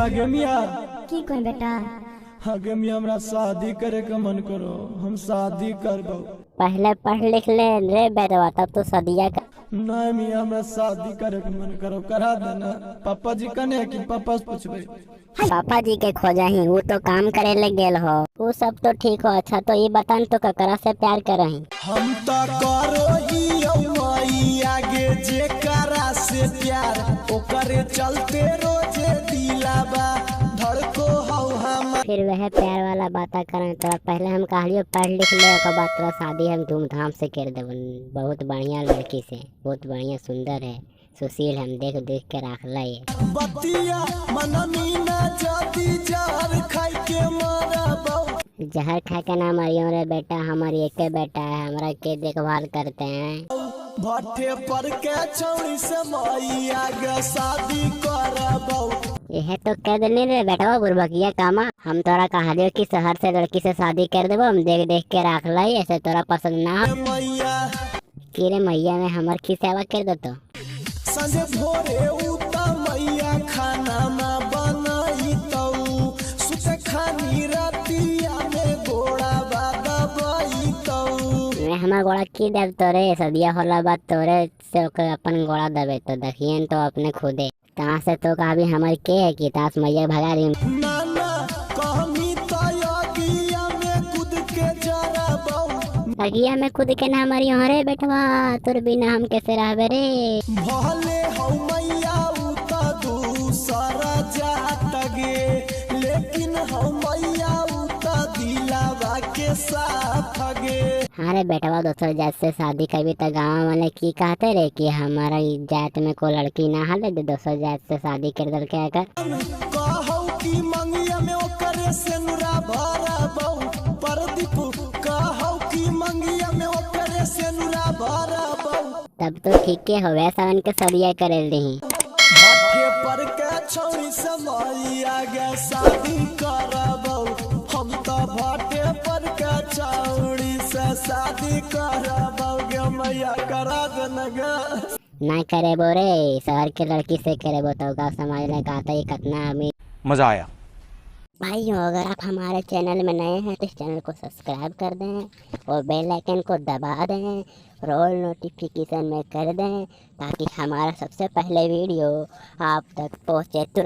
आगे मिया की कोई बेटा आगे मिया हमरा शादी करे का मन करो, हम शादी करबो। पहले पढ़ लिख ले रे बेटवा, तब तो सदिया का। नहीं मिया हमरा शादी करे का मन करो, करा देना। पापा जी कने कि पापा से पूछबे? पापा जी के खोजा ही, वो तो काम करे ले गेल हो। वो सब तो ठीक हो। अच्छा तो ये बतान तो ककरा से प्यार करही? हम तो करो ही माई आगे जे करा से प्यार, ओकरे चलते रोजे दिलाबा धड़को हौ हम। फिर वह प्यार वाला बात करें तो पहले हम कहलियो पढ़ लिख ले, ओकर बाद तोरा शादी हम धूमधाम से कर देवन। बहुत बढ़िया लड़की से, बहुत बढ़िया सुंदर है, सुशील, हम देख देख के रख ये बतिया मनमी ना जाती जार खाई के मारबो। जहर खा के ना मरियो रे बेटा, हमारी एक बेटा है, हमरा के देखभाल करते हैं। भट्टे पर के छौड़ी से माई आगे शादी करबो। यह तो कह देने रे बेटा बुरबकिया कामा, हम तोरा कहलियो कि शहर से लड़की से शादी कर देबो, हम देख देख के रख लाई। ऐसे तोरा पसंद ना हो मैया कि रे मैया में हमर की सेवा कर दो तो संजे भोरे उता मैया खाना ना बनाई तऊ, सुते खानी रातिया में गोड़ा बादबाई तऊ। मैं हमार गोड़ा की देव तोरे, सदिया होला बात तोरे से ओकर अपन गोड़ा देवे तो देखिए तो अपने खुदे कहाँ से तो कहा भी हमार के है कि तास मैया भगा रही। नाना कहमी तयगिया में कूद के जरबो। अगिया में खुद के ना मरी हो रे बेटवा, तोर बिना हम कैसे रहबे रे। भले हौ मैया उता दूसरा जात गे, लेकिन हौ मैया उता दिलावा के साथ गे। हाँ रे बेटवा, दोसर जात से शादी करबी तो गाँव वाले की कहते रे कि हमारा जात में कोई लड़की ना हाले दे, दोसर जात से शादी कर दल के अगर कहौ कि मंगिया में ओकरे से नुरा भरबो। परदीप कहौ कि मंगिया में ओकरे से नुरा भरबो। तब तो ठीक है हो, वैसा उनके सदिया करे रही। भट्टे पर के छौड़ी से माई आगे शादी करबो। हम तो भट्टे पर के छौड़ी से शादी करबो गे मैया, करा देना गे। ना करे बोरे, शहर के लड़की से करे बो तो गाँव समाज ने कहता है कितना अमीर। मज़ा आया भाइयों, अगर आप हमारे चैनल में नए हैं तो इस चैनल को सब्सक्राइब कर दें और बेल आइकन को दबा दें और ऑल नोटिफिकेशन में कर दें, ताकि हमारा सबसे पहले वीडियो आप तक पहुँचे तुरंत।